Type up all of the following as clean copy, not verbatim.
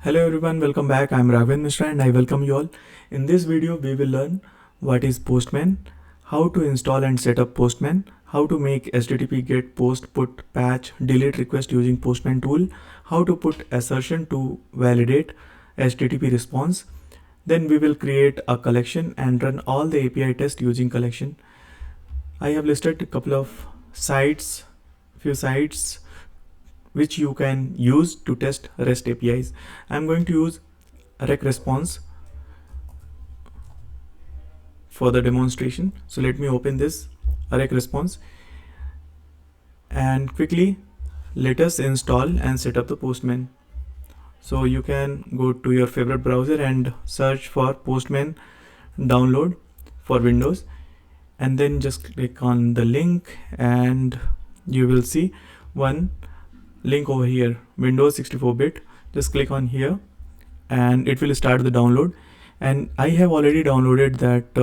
Hello everyone, welcome back. I'm Raghavendra Mishra and I welcome you all. In this video, we will learn what is Postman, how to install and set up Postman, how to make HTTP GET, POST, PUT, PATCH, delete request using Postman tool, how to put assertion to validate HTTP response. Then we will create a collection and run all the API tests using collection. I have listed a couple of few sites which you can use to test REST APIs. I'm going to use rec response for the demonstration. So let me open this rec response and quickly let us install and set up the Postman. So you can go to your favorite browser and search for Postman download for Windows, and then just click on the link and you will see one link over here, Windows 64-bit. Just click on here and it will start the download, and I have already downloaded that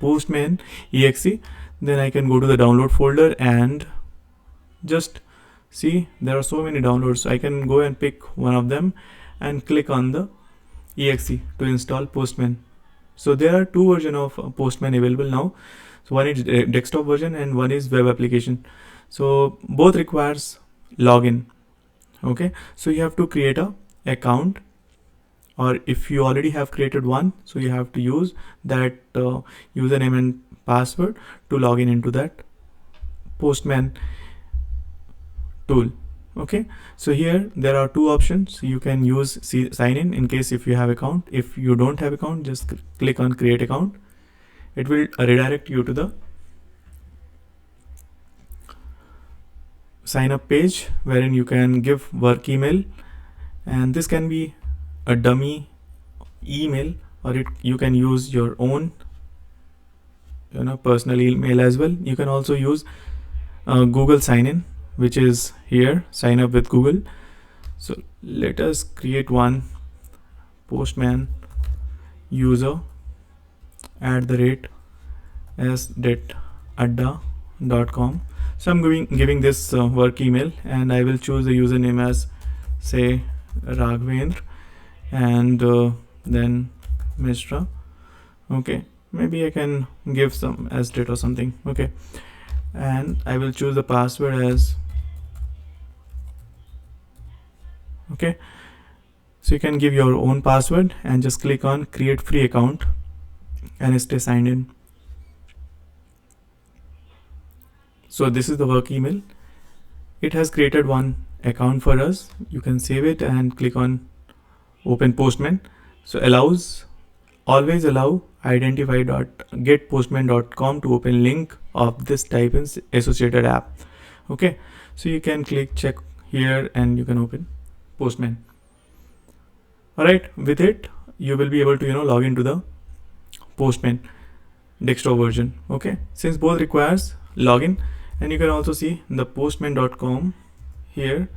Postman exe. Then I can go to the download folder and just see there are so many downloads. I can go and pick one of them and click on the exe to install Postman. So there are two versions of Postman available now. So one is desktop version and one is web application. So both requires login. Okay, so you have to create a account, or if you already have created one, so you have to use that username and password to log in into that Postman tool. Okay, so here there are two options. You can use sign in case if you have account. If you don't have account, just click on create account. It will redirect you to the sign up page wherein you can give work email, and this can be a dummy email, or you can use your own personal email as well. You can also use Google sign in, which is here, sign up with Google. So let us create one Postman user @SDET@ADDA.com. So I'm giving this work email, and I will choose the username as say Raghavendra and then Mishra. Okay, maybe I can give some SDET or something. Okay, and I will choose the password as okay. So you can give your own password and just click on create free account and stay signed in. So this is the work email. It has created one account for us. You can save it and click on open Postman. So always allow identify.getpostman.com to open link of this type in associated app. Okay, so you can click check here and you can open Postman. Alright, with it you will be able to log into the Postman desktop version. Okay, since both requires login, and you can also see the postman.com here.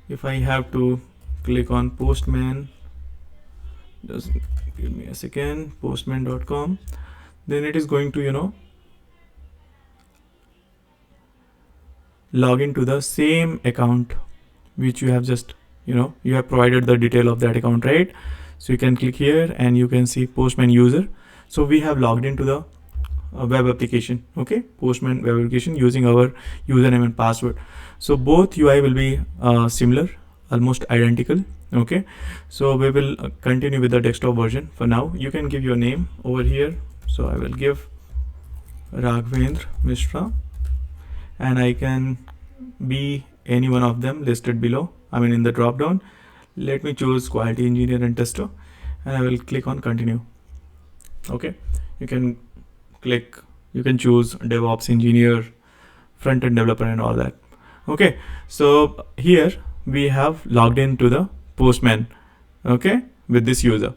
If I have to click on Postman, just give me a second, postman.com, then it is going to log into the same account which you have just you have provided the detail of that account, right? So you can click here and you can see Postman user. So we have logged into the web application. Okay, Postman web application using our username and password. So both UI will be similar, almost identical. Okay, so we will continue with the desktop version. For now, you can give your name over here. So I will give Raghavendra Mishra, and I can be any one of them listed below. I mean in the drop down. Let me choose quality engineer and tester, and I will click on continue. Okay, you can choose DevOps engineer, front-end developer, and all that. Okay, so here we have logged into the Postman, okay, with this user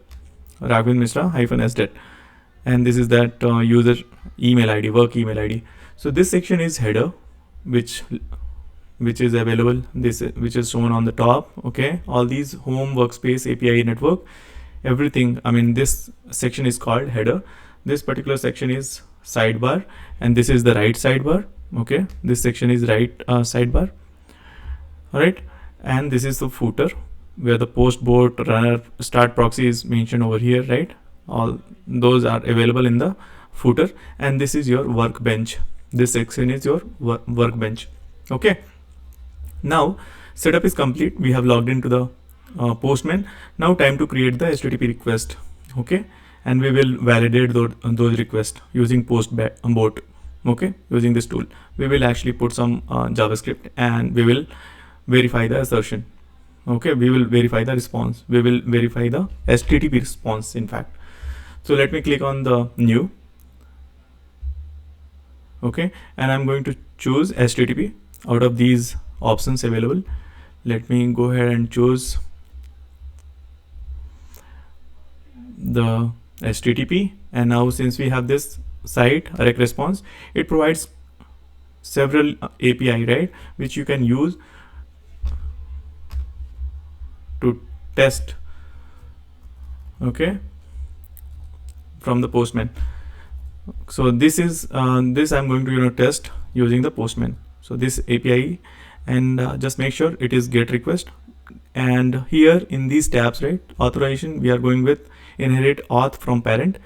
Raghavendra Mishra -SDET, and this is that user email ID, work email ID. So this section is header, which is available, which is shown on the top. Okay, all these home, workspace, API, network, everything. I mean this section is called header. This particular section is sidebar, and this is the right sidebar. Okay, this section is right sidebar. All right, and this is the footer where the post board runner start proxy is mentioned over here, right? All those are available in the footer, and this is your workbench. This section is your workbench. Okay, now setup is complete. We have logged into the Postman. Now time to create the HTTP request. Okay, and we will validate those requests using postbot. Okay, using this tool we will actually put some JavaScript, and we will verify the assertion. Okay, we will verify the response, we will verify the HTTP response in fact. So let me click on the new. Okay, and I'm going to choose HTTP out of these options available. Let me go ahead and choose the HTTP, and now since we have this site direct response, it provides several API, right, which you can use to test. Okay, from the Postman. So this is this I'm going to test using the Postman. So this API, and just make sure it is get request, and here in these tabs, right, authorization, we are going with inherit auth from parent.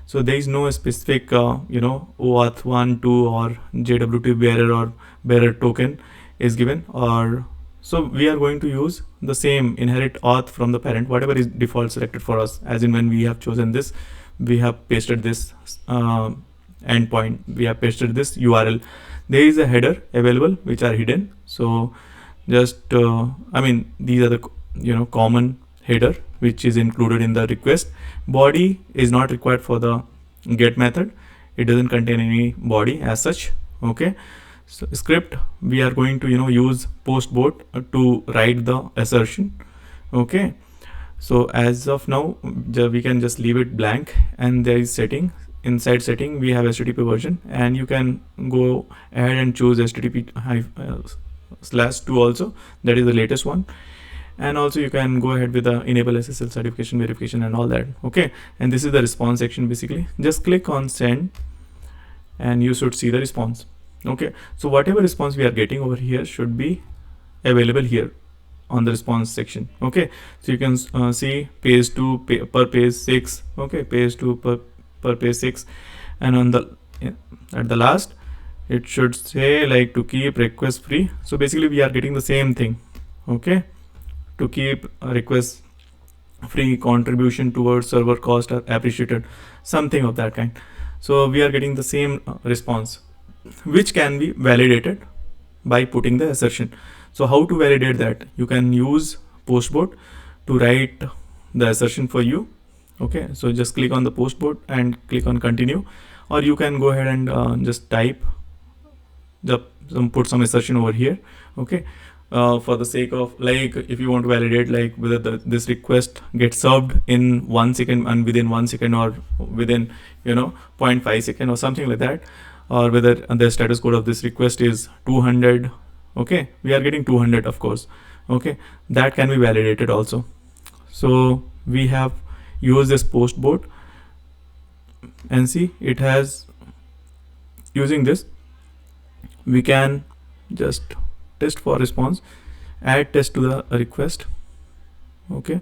So there is no specific OAuth 1, 2 or JWT bearer or bearer token is given, or so we are going to use the same inherit auth from the parent, whatever is default selected for us. As in when we have chosen this, we have pasted this endpoint, we have pasted this URL. There is a header available which are hidden. So just I mean, these are the common header which is included in the request. Body is not required for the get method, it doesn't contain any body as such. Okay, so script, we are going to use postbot to write the assertion. Okay, so as of now we can just leave it blank, and there is setting. Inside setting we have HTTP version, and you can go ahead and choose HTTP /2 also, that is the latest one. And also you can go ahead with the enable SSL certification verification and all that. Okay, and this is the response section. Basically just click on send and you should see the response. Okay, so whatever response we are getting over here should be available here on the response section. Okay, so you can see page 2 per page 6. Okay, page 2 per page 6, and on the at the last it should say like to keep request free. So basically we are getting the same thing. Okay, to keep a request free, contribution towards server cost are appreciated, something of that kind. So we are getting the same response, which can be validated by putting the assertion. So how to validate that? You can use postbot to write the assertion for you. Okay, so just click on the postbot and click on continue, or you can go ahead and just type put some assertion over here. Okay, for the sake of, like, if you want to validate like whether this request gets served in 1 second and within 1 second, or within 0.5 second or something like that, or whether the status code of this request is 200. Okay, we are getting 200 of course. Okay, that can be validated also. So we have used this postbot, and see it has, using this we can just test for response, add test to the request. Okay,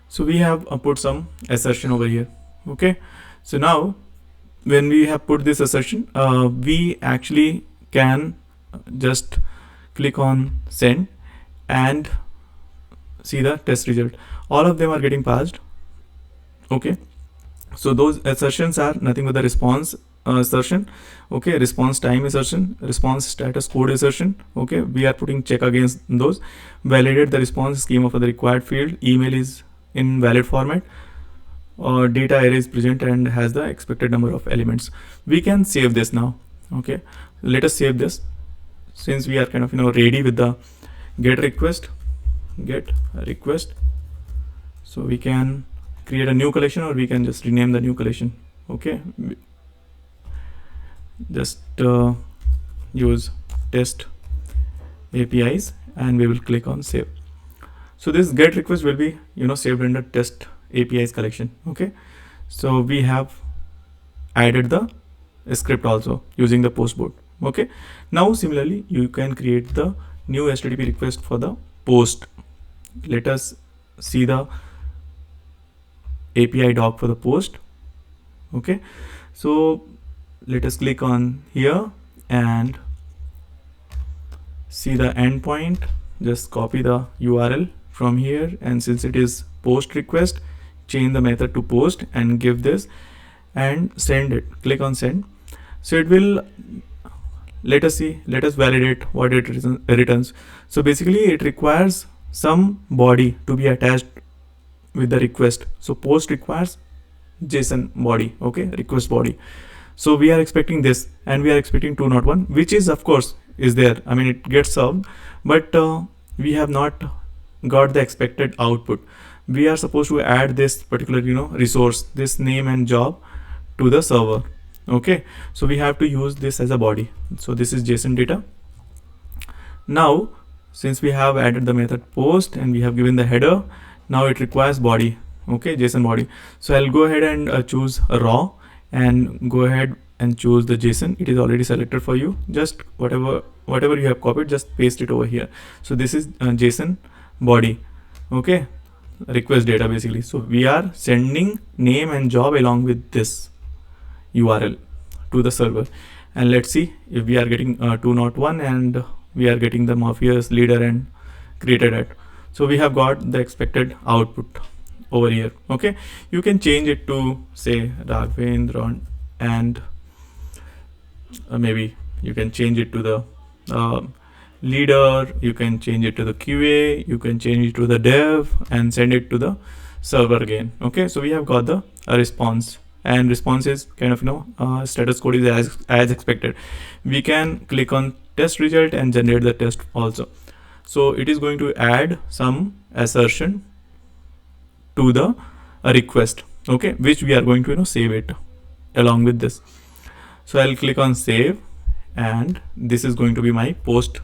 so we have put some assertion over here. Okay, so now when we have put this assertion, we actually can just click on send and see the test result. All of them are getting passed. Okay, so those assertions are nothing but the response assertion. Okay, response time assertion, response status code assertion. Okay, we are putting check against those. Validate the response schema for the required field. Email is in valid format, or data array is present and has the expected number of elements. We can save this now. Okay, let us save this, since we are kind of ready with the get request. So we can create a new collection, or we can just rename the new collection. Okay, just use test APIs, and we will click on save. So this get request will be saved under test APIs collection. Okay, so we have added the script also using the post board. Okay, now similarly you can create the new HTTP request for the post. Let us see the API doc for the post. Okay, so let us click on here and see the endpoint. Just copy the URL from here, and since it is post request, change the method to post and give this and send it. Click on send. So it will, let us validate what it returns. So basically it requires some body to be attached with the request. So post requires JSON body, okay, request body. So we are expecting this, and we are expecting 201, which is of course is there. I mean, it gets served, but we have not got the expected output. We are supposed to add this particular resource, this name and job, to the server. Okay, so we have to use this as a body. So this is JSON data. Now since we have added the method post and we have given the header, now it requires body, okay, JSON body. So I'll go ahead and choose a raw and go ahead and choose the JSON. It is already selected for you. Just whatever you have copied, just paste it over here. So this is JSON body, okay, request data basically. So we are sending name and job along with this URL to the server, and let's see if we are getting 201 and we are getting the Morpheus leader and created it. So we have got the expected output over here. Okay, you can change it to say Raghavendra, and maybe you can change it to the leader, you can change it to the QA, you can change it to the dev and send it to the server again. Okay, so we have got the response, and response is kind of status code is as expected. We can click on test result and generate the test also. So it is going to add some assertion to the request, okay, which we are going to save it along with this. So I'll click on save, and this is going to be my post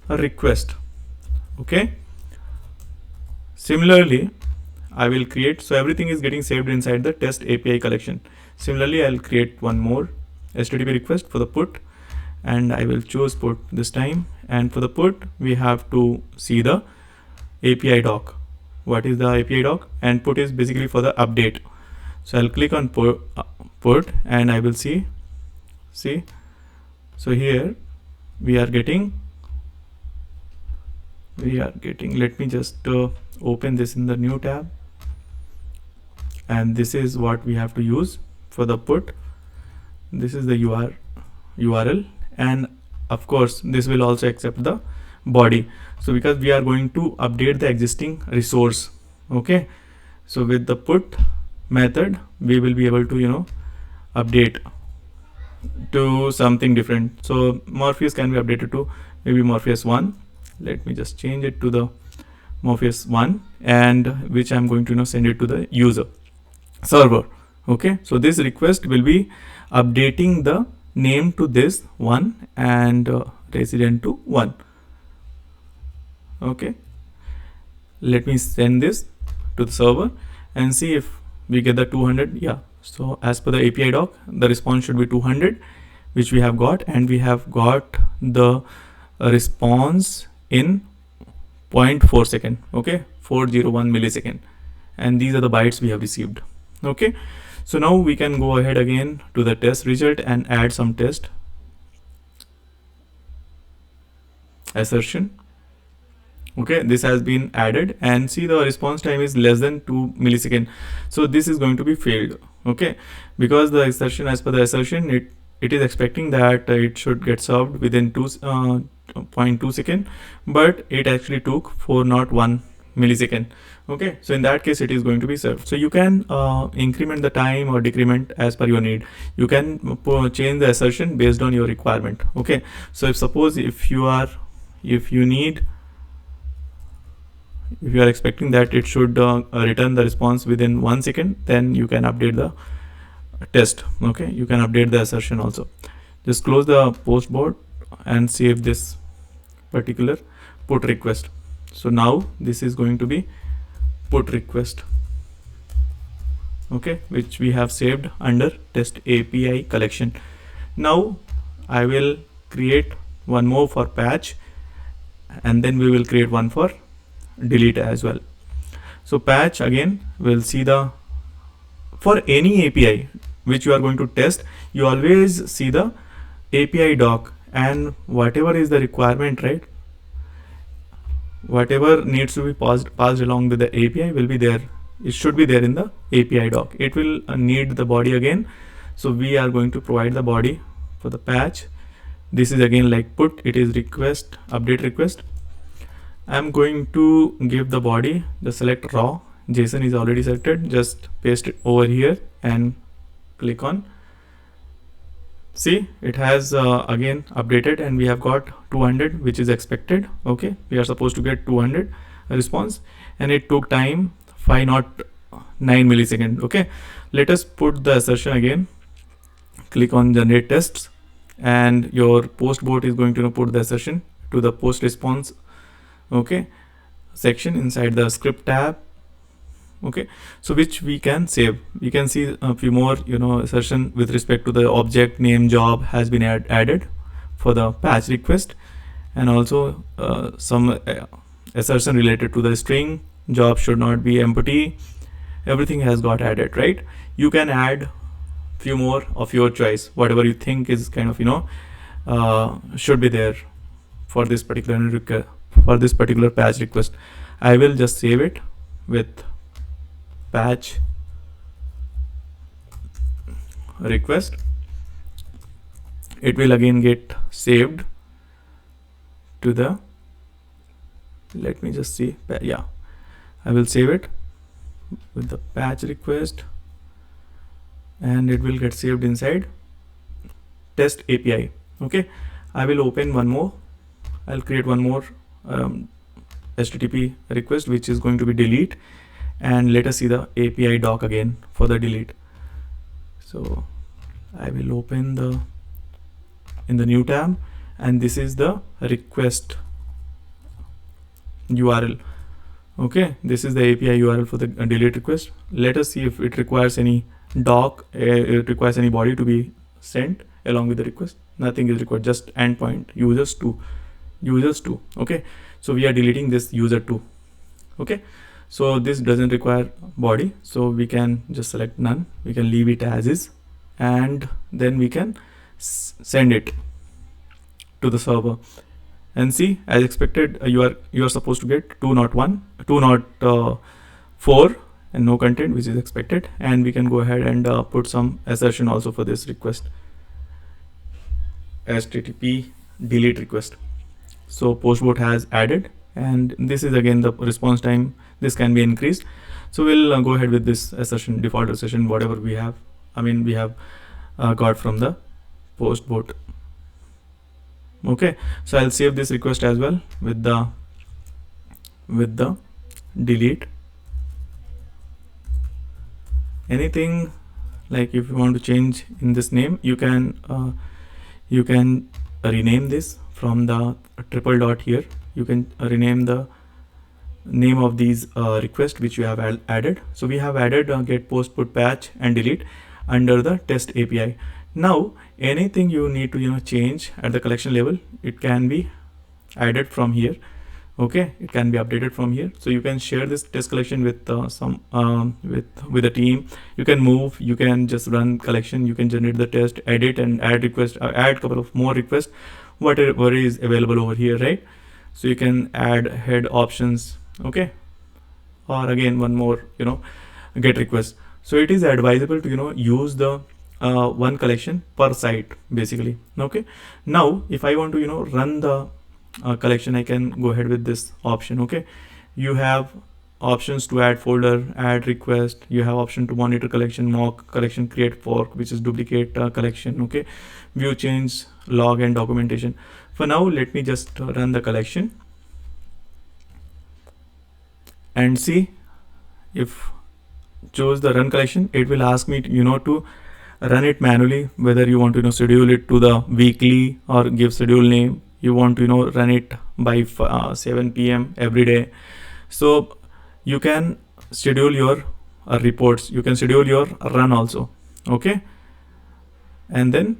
request. Okay, similarly I will create, so everything is getting saved inside the test API collection. Similarly I'll create one more HTTP request for the put, and I will choose put this time. And for the put, we have to see the API doc. What is the API doc? And put is basically for the update. So I'll click on put and I will see. So here we are getting, let me just open this in the new tab, and this is what we have to use for the put. This is the URL, and of course this will also accept the body. So because we are going to update the existing resource, okay, so with the put method we will be able to update to something different. So Morpheus can be updated to maybe Morpheus 1. Let me just change it to the Morpheus 1, and which I'm going to send it to the user server. Okay, so this request will be updating the name to this 1 and resident to 1. Okay, let me send this to the server and see if we get the 200. Yeah, so as per the API doc, the response should be 200, which we have got, and we have got the response in 0.4 second. Okay, 401 millisecond, and these are the bytes we have received. Okay, so now we can go ahead again to the test result and add some test assertion. Okay, this has been added, and see the response time is less than 2 milliseconds. So this is going to be failed. Okay, because the assertion, as per the assertion, it is expecting that it should get served within 2.2 seconds, but it actually took 401 millisecond. Okay, so in that case it is going to be served. So you can increment the time or decrement as per your need. You can change the assertion based on your requirement. Okay, so if suppose if you are expecting that it should return the response within 1 second, then you can update the test. Okay, you can update the assertion also. Just close the post board and save this particular put request. So now this is going to be put request. okay, which we have saved under test API collection. Now I will create one more for patch, and then we will create one for delete as well. So patch, again, will see the, for any API which you are going to test, you always see the API doc, and whatever is the requirement, right, whatever needs to be passed along with the API will be there. It should be there in the API doc. It will need the body again, so we are going to provide the body for the patch. This is again like put, it is request, update request. I'm going to give the body the select raw. JSON is already selected, just paste it over here and click on. See, it has again updated, and we have got 200, which is expected. Okay, we are supposed to get 200 response, and it took time 509 milliseconds. Okay, let us put the assertion again. Click on generate tests, and your post bot is going to put the assertion to the post response, okay, section inside the script tab. Okay, so which we can save. We can see a few more assertion with respect to the object name job has been added for the patch request, and also some assertion related to the string job should not be empty. Everything has got added, right? You can add few more of your choice, whatever you think is kind of should be there for this particular patch request. I will just save it with patch request. It will again get saved to the, let me just see, yeah, I will save it with the patch request, and it will get saved inside test API. Okay, I will open one more. I'll create one more HTTP request, which is going to be delete, and let us see the API doc again for the delete. So I will open in the new tab, and this is the request URL. Okay, this is the API URL for the delete request. Let us see if it requires any doc, it requires any body to be sent along with the request. Nothing is required, just endpoint users 2. Okay, so we are deleting this user 2. Okay, so this doesn't require body, so we can just select none. We can leave it as is, and then we can send it to the server. And see, as expected, you are supposed to get 204 and no content, which is expected. And we can go ahead and put some assertion also for this request, HTTP delete request. So postbot has added, and this is again the response time. This can be increased, so we'll go ahead with this assertion, default assertion, whatever we have. We have got from the postbot. Okay, so I'll save this request as well with the delete. Anything like if you want to change in this name, you can rename this from the triple dot here. You can rename the name of these requests which you have added. So we have added get, post, put, patch and delete under the test API. Now anything you need to change at the collection level, it can be added from here. Okay, it can be updated from here. So you can share this test collection with with a team. You can move, you can just run collection, you can generate the test, edit and add request, add couple of more requests, whatever is available over here, right? So you can add head options. Okay, or again one more get request. So it is advisable to use the one collection per site basically. Okay, now if I want to run the collection, I can go ahead with this option. Okay, you have options to add folder, add request. You have option to monitor collection, mock collection, create fork, which is duplicate collection. Okay, view, change, log and documentation. For now, let me just run the collection and see. If choose the run collection, it will ask me to run it manually, whether you want to schedule it to the weekly or give schedule name. You want to run it by 7 PM every day. So you can schedule your reports. You can schedule your run also. Okay, and then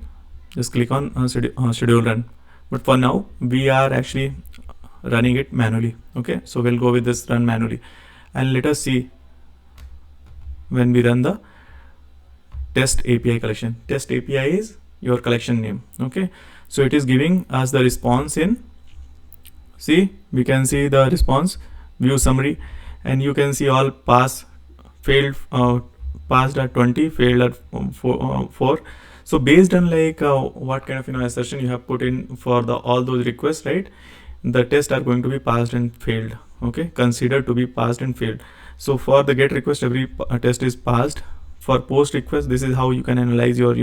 just click on schedule run. But for now we are actually running it manually. Okay, so we'll go with this run manually, and let us see when we run the test API collection. Test API is your collection name. Okay, so it is giving us the response in, see, we can see the response view summary, and you can see all pass, failed, passed at 20, failed at 4. So based on like what kind of assertion you have put in for the all those requests, right, the tests are going to be passed and failed. Okay, considered to be passed and failed. So for the get request, every test is passed. For post request, this is how you can analyze your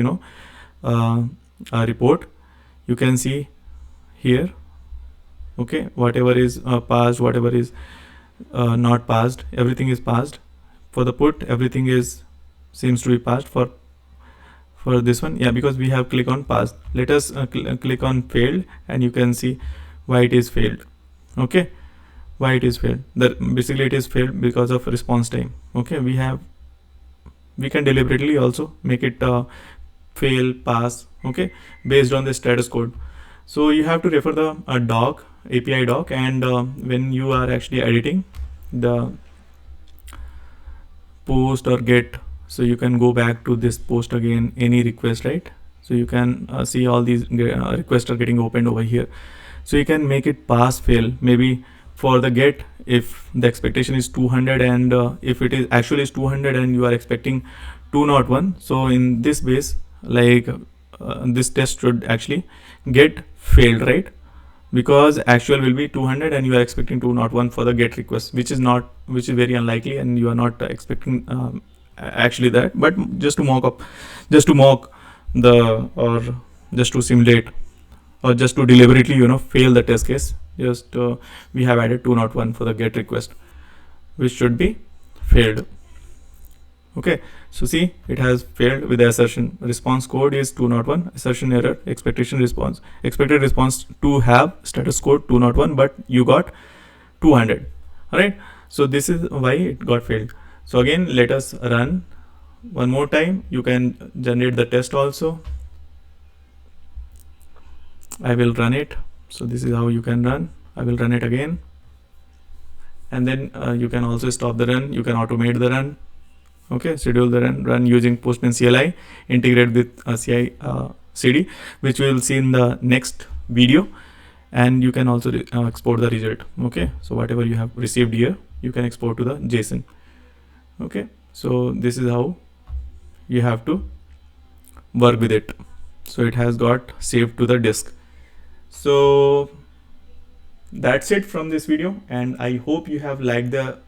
report. You can see here, okay, whatever is passed, whatever is not passed, everything is passed. For the put, everything is seems to be passed. For this one, yeah, because we have click on passed. Let us click on failed, and you can see why it is failed. Okay, why it is failed. Basically it is failed because of response time. Okay, we can deliberately also make it fail, pass, okay, based on the status code. So you have to refer the doc, API doc, and when you are actually editing the post or get, so you can go back to this post again, any request, right? So you can see all these requests are getting opened over here. So you can make it pass, fail. Maybe for the get, if the expectation is 200 and if it is actually is 200 and you are expecting 201, so in this base, like this test should actually get failed, right? Because actual will be 200 and you are expecting 201 for the get request, which is very unlikely, and you are not expecting actually that, but just to mock the, or just to simulate, or just to deliberately fail the test case, just we have added 201 for the get request, which should be failed. Okay, so see, it has failed with the assertion. Response code is 201, assertion error, expected response to have status code 201, but you got 200. All right, so this is why it got failed. So again, let us run one more time. You can generate the test also. I will run it. So this is how you can run. I will run it again, and then you can also stop the run. You can automate the run. Okay, schedule the run using Postman CLI, integrate with CI CD, which we will see in the next video. And you can also export the result. Okay, so whatever you have received here, you can export to the JSON. Okay, so this is how you have to work with it. So it has got saved to the disk. So that's it from this video, and I hope you have liked the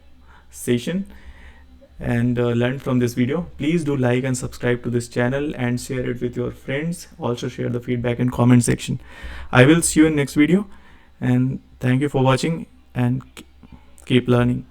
session and learned from this video. Please do like and subscribe to this channel and share it with your friends. Also share the feedback in comment section. I will see you in next video, and thank you for watching, and keep learning.